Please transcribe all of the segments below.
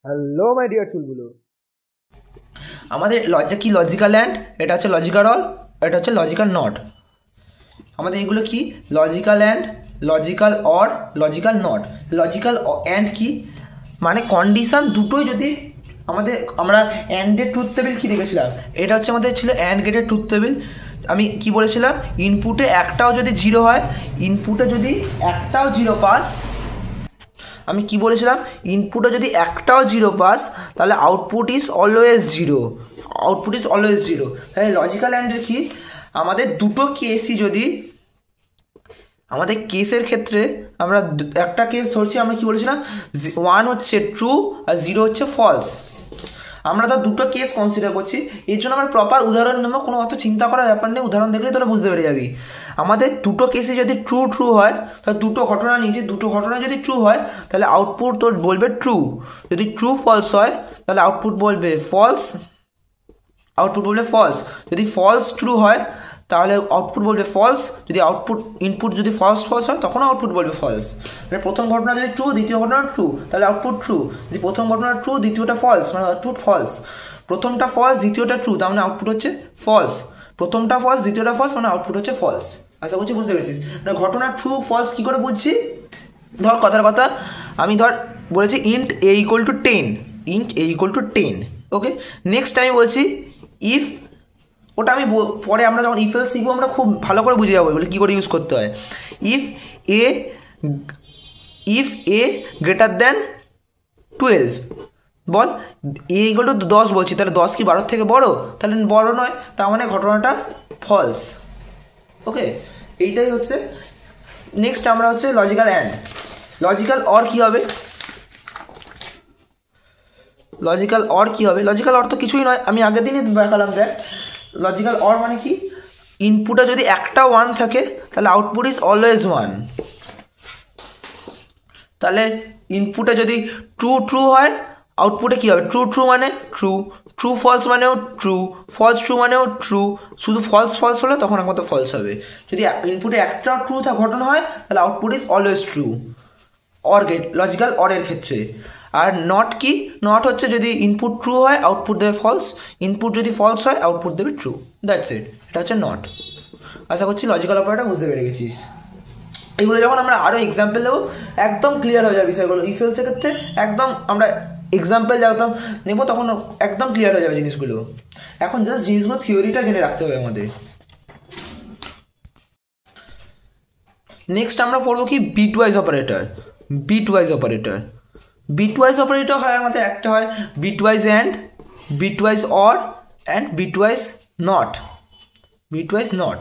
Hello my dear চুলগুলো, আমাদের কি লজিক্যাল অ্যান্ড, এটা হচ্ছে লজিক্যাল অল, এটা হচ্ছে লজিক্যাল নট। আমাদের এগুলো কি logical and, logical or, logical not. Logical and কি মানে কন্ডিশন দুটোই যদি আমাদের, আমরা অ্যান্ডের ট্রুথ টেবিল কী দেখেছিলাম, এটা হচ্ছে আমাদের ছিল অ্যান্ড গেটের ট্রুথ টেবিল। আমি কি বলেছিলাম, ইনপুটে একটাও যদি জিরো হয়, ইনপুটে যদি একটাও জিরো পাস, আমি কি বলেছিলাম, ইনপুটে যদি একটাও জিরো পাস তাহলে output is always zero, output is always zero. তাহলে লজিক্যাল অ্যান্ডের কি, আমাদের দুটো কেসই যদি, আমাদের কেসের ক্ষেত্রে আমরা একটা কেস ধরছি, আমরা কি বলেছিলাম, 1 হচ্ছে ট্রু আর 0 হচ্ছে ফলস। আমরা তো দুটো কেস কনসিডার করছি, এর জন্য আমরা প্রপার উদাহরণ নেবো, কোনো অত চিন্তা করার ব্যাপার নেই, উদাহরণ দেখলে তোরা বুঝতে পেরে যাবি। আমাদের দুটো কেসে যদি ট্রু হয়, তাহলে দুটো ঘটনা নিয়েছি, দুটো ঘটনা যদি ট্রু হয় তাহলে আউটপুট তোর বলবে ট্রু, যদি ট্রু ফলস হয় তাহলে আউটপুট বলবে ফলস, আউটপুট বলবে ফলস। যদি ফলস ট্রু হয় তাহলে আউটপুট বলবে ফলস, যদি আউটপুট ইনপুট যদি ফলস হয় তখন আউটপুট বলবে ফলস। মানে প্রথম ঘটনা যদি ট্রু, দ্বিতীয় ঘটনা ট্রু, তাহলে আউটপুট ট্রু। যদি প্রথম ঘটনা ট্রু, দ্বিতীয়টা ফলস, মানে আউটপুট ফলস। প্রথমটা ফলস, দ্বিতীয়টা ট্রু, তার মানে আউটপুট হচ্ছে ফলস। প্রথমটা ফলস, দ্বিতীয়টা ফলস, মানে আউটপুট হচ্ছে ফলস। আশা করছি বুঝতে পেরেছিস। মানে ঘটনা ট্রু ফলস কী করে বুঝছি, ধর কথার কথা আমি ধর বলেছি ইন্ট এ ইকুয়াল টু 10, ইন্ট এ ইকুয়াল টু 10, ওকে। নেক্সট আমি বলছি ইফ, ওটা আমি পরে আমরা যখন ইফ এলস শিখবো আমরা খুব ভালো করে বুঝে যাবো বলে কী করে ইউজ করতে হয়। If A, if A greater than 12, ball A equal two 10 বলছি, তাহলে 10 কি 12 থেকে বড়, তাহলে বড় নয়, তার মানে ঘটনাটা ফলস, ওকে। এইটাই হচ্ছে। নেক্সট আমরা হচ্ছে লজিক্যাল অ্যান্ড। লজিক্যাল অর কী হবে, লজিক্যাল অর কী হবে, লজিক্যাল অর তো কিছুই নয়, আমি আগের দিনই দেখালাম। দেখ লজিক্যাল অর মানে কি, ইনপুটে যদি একটা 1 থাকে তাহলে আউটপুট ইজ অলওয়েজ 1। তাহলে ইনপুটে যদি ট্রু হয় আউটপুটে কী হবে, ট্রু মানে ট্রু, ট্রু ফলস মানেও ট্রু, ফলস ট্রু মানেও ট্রু, শুধু ফলস হলে তখন একমাত্র ফলস হবে। যদি ইনপুটে একটা ট্রু ঘটনা হয় তাহলে output is always true, or gate, logical অরের ক্ষেত্রে। আর নট কি, নট হচ্ছে যদি ইনপুট ট্রু হয় আউটপুট দেবে ফলস, ইনপুট যদি ফলস হয় আউটপুট দেবে ট্রু, দ্যাটস ইট, এটা হচ্ছে নট। আশা করছি লজিক্যাল অপারেটর বুঝতে পেরে গেছিস। এগুলো যখন আমরা আরও এক্সাম্পল দেবো একদম ক্লিয়ার হয়ে যাবে বিষয়গুলো। ইফ এলসের ক্ষেত্রে একদম আমরা এক্সাম্পল যখন নেবো তখন একদম ক্লিয়ার হয়ে যাবে জিনিসগুলো। এখন জাস্ট জিনিসগুলো থিওরিটা জেনে রাখতে হবে আমাদের। নেক্সট আমরা পড়বো কি bitwise operator. Bitwise operator, bitwise operator হয় আমাদের, একটা হয় bitwise and, bitwise or and bitwise not, bitwise not.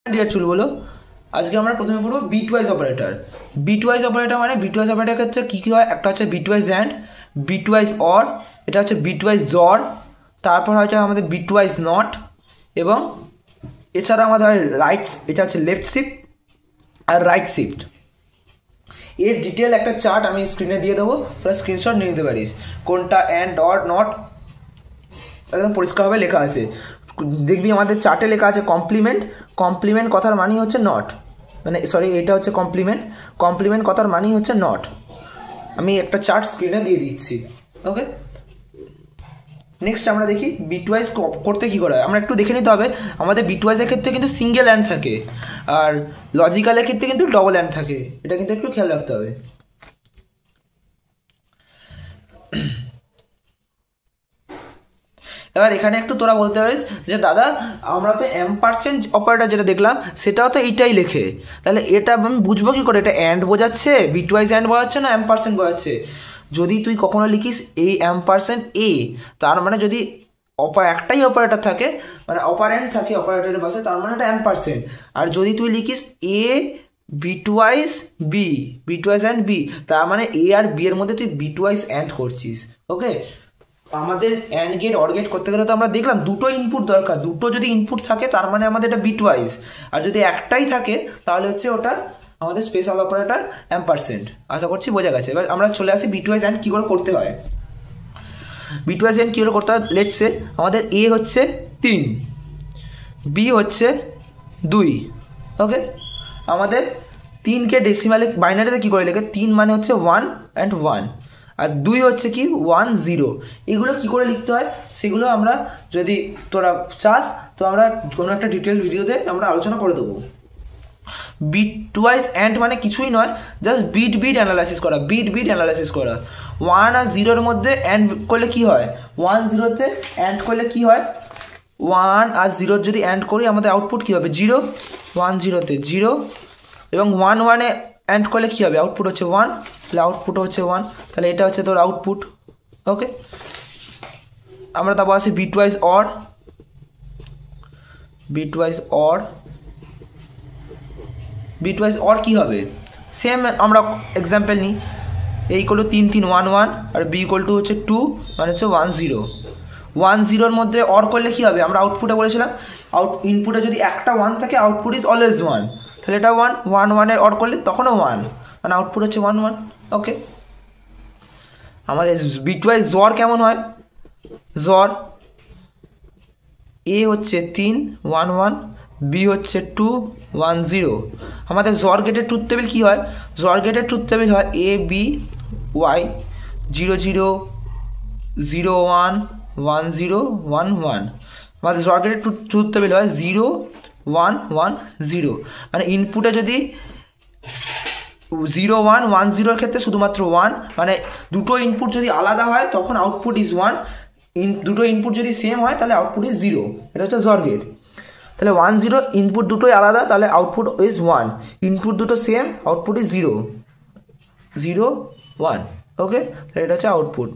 Dear চুল বলো, আজকে আমরা প্রথমে পড়বো বিটওয়াইজ অপারেটর। বিটওয়াইজ অপারেটর মানে, বিটওয়াইজ অপারেটর ক্ষেত্রে কী কী হয়, একটা হচ্ছে বিটওয়াইজ অ্যান্ড, বিটওয়াইজ অর, এটা হচ্ছে বিটওয়াইজ জর, তারপর হচ্ছে আমাদের বিটওয়াইজ নট, এবং এছাড়া আমাদের হয় রাইট, এটা হচ্ছে লেফট শিফট আর রাইট শিফট। এর ডিটেল একটা চার্ট আমি স্ক্রিনে দিয়ে দেবো, তোরা স্ক্রিনশট নিয়ে নিতে পারিস, কোনটা অ্যান্ড অর নট একদম পরিষ্কারভাবে লেখা আছে। দেখবি আমাদের চার্টে লেখা আছে কমপ্লিমেন্ট, কমপ্লিমেন্ট কথার মানেই হচ্ছে নট, মানে সরি এটা হচ্ছে কমপ্লিমেন্ট, কমপ্লিমেন্ট কথার মানেই হচ্ছে নট। আমি একটা চার্ট স্ক্রিনে দিয়ে দিচ্ছি, ওকে। নেক্সট আমরা দেখি বিটওয়াইজ করতে কী করা হয়, আমরা একটু দেখে নিতে হবে। আমাদের বিটওয়াইজের ক্ষেত্রে কিন্তু সিঙ্গেল অ্যান্ড থাকে, আর লজিক্যালের ক্ষেত্রে কিন্তু ডবল অ্যান্ড থাকে, এটা কিন্তু একটু খেয়াল রাখতে হবে। এবার এখানে একটু তোরা বলতে পারিস যে দাদা আমরা তো এম্পারসেন্ট অপারেটর যেটা দেখলাম সেটাও তো এইটাই লেখে, তাহলে এটা আমি বুঝবো কী করে, এটা অ্যান্ড বোঝাচ্ছে, বিটওয়াইজ অ্যান্ড বোঝাচ্ছে না এম্পারসেন্ট বোঝাচ্ছে। যদি তুই কখনো লিখিস এই এম্পারসেন্ট এ, তার মানে যদি একটাই অপারেটর থাকে, মানে অপারেন্ট থাকে অপারেটরের পাশে, তার মানে এটা এম্পারসেন্ট। আর যদি তুই লিখিস A bitwise B, bitwise and B, তার মানে এ আর বি এর মধ্যে তুই বিটওয়াইজ অ্যান্ড করছিস, ওকে। আমাদের অ্যান্ড গেট অর গেট করতে গেলে তো আমরা দেখলাম দুটো ইনপুট দরকার, দুটো যদি ইনপুট থাকে তার মানে আমাদের এটা বিটওয়াইজ, আর যদি একটাই থাকে তাহলে হচ্ছে ওটা আমাদের স্পেশাল অপারেটর এম্পারসেন্ট। আশা করছি বোঝা গেছে। এবার আমরা চলে আসি বিটওয়াইজ অ্যান্ড কী করে করতে হয়। বিটওয়াইজ অ্যান্ড কী করে করতে হয়, লেটস সে আমাদের এ হচ্ছে 3, বি হচ্ছে 2, ওকে। আমাদের 3কে ডেসিমালে বাইনারিতে কী করে লেখে, 3 মানে হচ্ছে 1 অ্যান্ড 1, আর 2 হচ্ছে কি 1 0। এগুলো কি করে লিখতে হয় সেগুলো আমরা যদি তোরা চাস তো আমরা কোনো একটা ডিটেল ভিডিওতে আমরা আলোচনা করে দেবো। বিট ওয়াইজ অ্যান্ড মানে কিছুই নয়, জাস্ট বিট অ্যানালাইসিস করা, বিট অ্যানালাইসিস করা। 1 আর 0-র মধ্যে অ্যান্ড করলে কি হয়, 1 0-তে অ্যান্ড করলে কি হয়, 1 আর 0 যদি অ্যান্ড করি আমাদের আউটপুট কী হবে 0, 1 0-তে 0 এবং 1 1-এ অ্যান্ড করলে কী হবে আউটপুট হচ্ছে 1, তাহলে আউটপুট হচ্ছে 1, তাহলে এটা হচ্ছে তোর আউটপুট। ওকে, আমরা তারপর আসি bitwise or. Bitwise or কী হবে, সেম আমরা এক্সাম্পল নিই, এ ইকুয়াল টু 3 3 1 1 আর বি ইকুয়াল টু হচ্ছে 2 মানে হচ্ছে 1 0। 1 0-র মধ্যে অর করলে কী হবে, আমরা আউটপুটে বলেছিলাম ইনপুটে যদি একটা 1 থাকে আউটপুট ইজ অলওয়েজ 1, তাহলে এটা 1 1 1-এর অর করলে তখনও 1 মানে আউটপুট হচ্ছে 1 1। ওকে, আমাদের বিট ওয়াইজ জর কেমন হয়, জর এ হচ্ছে 3 1 1, বি হচ্ছে 2 1 0। আমাদের জর গেটের ট্রুথ টেবিল কী হয়, জর গেটের ট্রুথ টেবিল হয় এ বি ওয়াই 0 0 0 1 1 0 1 1। আমাদের জর গেটের ট্রুথ টেবিল হয় 0 1 1 0। মানে ইনপুটে যদি 0 1 1 0-র ক্ষেত্রে শুধুমাত্র 1, মানে দুটো ইনপুট যদি আলাদা হয় তখন আউটপুট ইজ 1, দুটো ইনপুট যদি সেম হয় তাহলে আউটপুট ইজ 0। এটা হচ্ছে জর গেট। তাহলে 1 0 ইনপুট দুটোই আলাদা তাহলে আউটপুট ইজ 1, ইনপুট দুটো সেম আউটপুট ইজ 0 0 1। ওকে, তাহলে এটা হচ্ছে আউটপুট,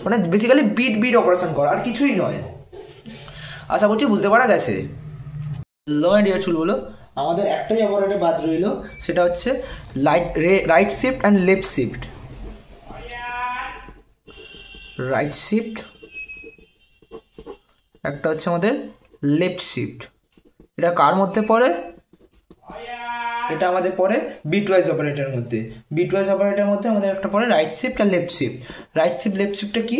মানে বেসিক্যালি বিট অপারেশন করা আর কিছুই নয়। আশা করছি বুঝতে পারা গেছে। লো অ্যান্ড ডিয়ার চুলগুলো, আমাদের একটাই অপারেটর বাদ রইল, সেটা হচ্ছে right shift and left shift. Right shift, একটা হচ্ছে আমাদের লেফট শিফট। এটা কার মধ্যে পড়ে, এটা আমাদের পড়ে বিটওয়াইজ অপারেটরের মধ্যে। বিটওয়াইজ অপারেটরের মধ্যে আমাদের একটা পড়ে রাইট শিফট আর left shift. Right shift left শিফটটা কি,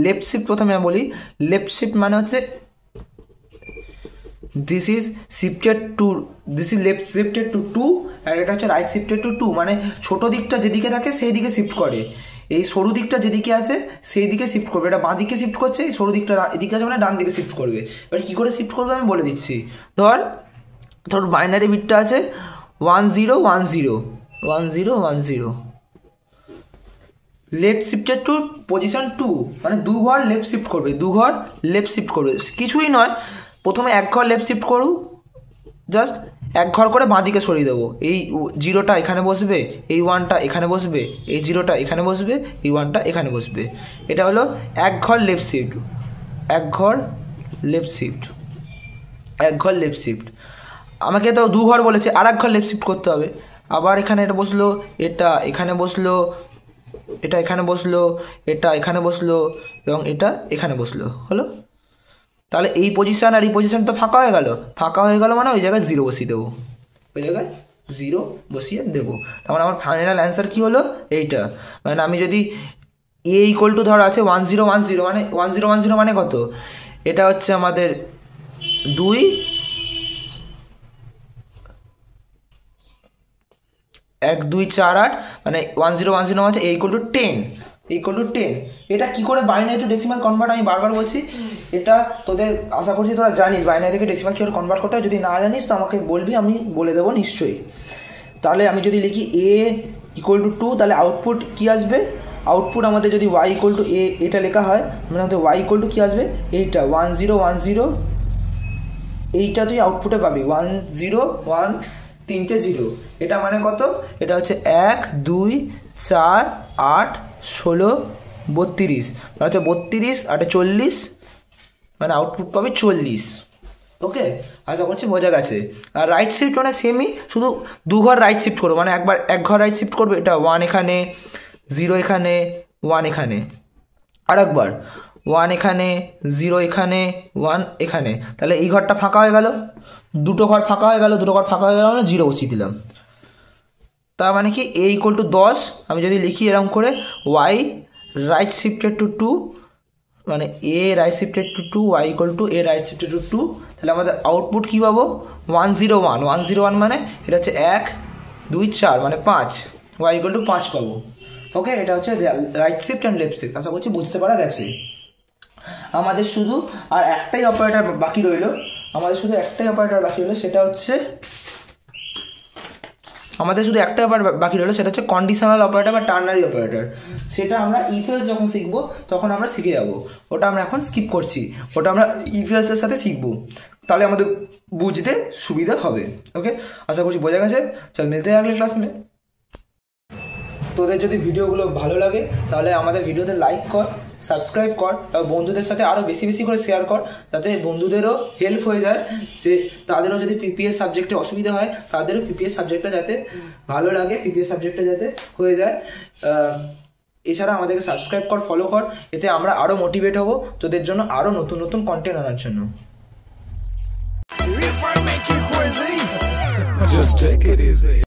লেফট শিফট প্রথমে আমি বলি। লেফট শিফট মানে হচ্ছে this is shifted to, this is left shifted to 2 আর এটা হচ্ছে রাইট শিফটেড টু 2, মানে ছোট দিকটা যেদিকে থাকে সেই দিকে শিফট করে, এই সরু দিকটা যেদিকে আছে সেই দিকে শিফট করবে। এটা বাঁ দিকে শিফট করছে, এই সরু দিকটা এদিকে আছে মানে ডান দিকে শিফট করবে। এবার কী করে শিফট করবে আমি বলে দিচ্ছি। ধর বাইনারি বিটটা আছে 1 0 1 0 1 0 1 0, লেফট শিফটেড টু পজিশন 2 মানে 2 ঘর লেফট শিফট করবে, 2 ঘর লেফট শিফট করবে। কিছুই নয়, প্রথমে 1 ঘর লেফট শিফট করু, জাস্ট 1 ঘর করে বাঁ দিকে সরিয়ে দেবো। এই 0টা এখানে বসবে, এই 1টা এখানে বসবে, এই 0টা এখানে বসবে, এই 1টা এখানে বসবে। এটা হলো 1 ঘর লেফট শিফট, 1 ঘর লেফট শিফট, 1 ঘর লেফট শিফট। আমাকে তো 2 ঘর বলেছে, আর 1 ঘর লেফট শিফট করতে হবে। আবার এখানে এটা বসলো, এটা এখানে বসলো, এটা এখানে বসলো, এটা এখানে বসলো এবং এটা এখানে বসলো, হলো। তাহলে এই পজিশান আর এই পজিশান তো ফাঁকা হয়ে গেল, ফাঁকা হয়ে গেল মানে ওই জায়গায় 0 বসিয়ে দেবো, ওই জায়গায় 0 বসিয়ে দেবো। তার মানে আমার ফাইনাল অ্যান্সার কী হলো এইটা। মানে আমি যদি এ ইকুয়াল টু ধর আছে 1 0 1 0 মানে 1 0 1 0 মানে কত, এটা হচ্ছে আমাদের 2 1 2 4 8 মানে 1 0 1 0 মানে এ ইকুয়াল টু 10, ইকুয়াল টু 10। এটা কী করে বাইনারি টু ডেসিমাল কনভার্ট, আমি বারবার বলছি এটা তোদের আশা করছি তোরা জানিস বাইনারি থেকে ডেসিমাল কীভাবে কনভার্ট করতে হয়। যদি না জানিস তো আমাকে বলবি, আমি বলে দেবো নিশ্চয়ই। তাহলে আমি যদি লিখি এ ইকুয়াল টু 2 তাহলে আউটপুট কী আসবে, আউটপুট আমাদের যদি ওয়াই ইকুয়াল টু এ এটা লেখা হয় মানে আমাদের ওয়াই ইকুয়াল টু কী আসবে, এইটা 1 0 1 0, এইটা তুই আউটপুটে পাবি 1 0 1 3টে 0। এটা মানে কত, এটা হচ্ছে 1 2 4 8 16 32, মানে হচ্ছে 32 8 40, মানে আউটপুট পাবে 40। ওকে, আশা করছি বোঝা গেছে। আর রাইট শিফট মানে সেমই, শুধু 2 ঘর রাইট শিফট করবো, মানে একবার 1 ঘর রাইট শিফট করবে, এটা 1 এখানে 0 এখানে 1 এখানে, আর একবার 1 এখানে 0 এখানে 1 এখানে, তাহলে এই ঘরটা ফাঁকা হয়ে গেল, দুটো ঘর ফাঁকা হয়ে গেল, দুটো ঘর ফাঁকা হয়ে গেল মানে 0 বসিয়ে দিলাম। তার মানে কি এ ইকুয়াল টু 10, আমি যদি লিখি এরকম করে ওয়াই রাইট শিফটেড টু 2 মানে A right shifted to 2 Y equal to A right shifted to 2, তাহলে আমাদের আউটপুট কী পাবো 1 0 1 1 0 1 মানে এটা হচ্ছে 1 2 4 মানে 5, ওয়াই ইকুয়াল টু 5 পাবো। ওকে, এটা হচ্ছে right shift and left shift. আশা করছি বুঝতে পারা গেছে। আমাদের শুধু আর একটাই অপারেটর বাকি রইল, সেটা হচ্ছে কন্ডিশনাল অপারেটর বা টার্নারি অপারেটর। সেটা আমরা ইফ এলস যখন শিখবো তখন আমরা শিখে যাবো, ওটা আমরা এখন স্কিপ করছি, ওটা আমরা ইফ এলসের সাথে শিখবো, তাহলে আমাদের বুঝতে সুবিধা হবে। ওকে, আশা করছি বোঝা গেছে। চল মিলতে हैं अगले क्लास में। তোদের যদি ভিডিওগুলো ভালো লাগে তাহলে আমাদের ভিডিওতে লাইক কর, সাবস্ক্রাইব কর, বন্ধুদের সাথে আরও বেশি বেশি করে শেয়ার কর, যাতে বন্ধুদেরও হেল্প হয়ে যায়, যে তাদেরও যদি পিপিএস সাবজেক্টে অসুবিধা হয় তাদেরও পিপিএস সাবজেক্টটা যাতে ভালো লাগে, পিপিএস সাবজেক্টটা যাতে হয়ে যায়। এছাড়া আমাদেরকে সাবস্ক্রাইব কর, ফলো কর, এতে আমরা আরও মোটিভেট হব তোদের জন্য আরও নতুন নতুন কন্টেন্ট আনার জন্য। Just take it easy.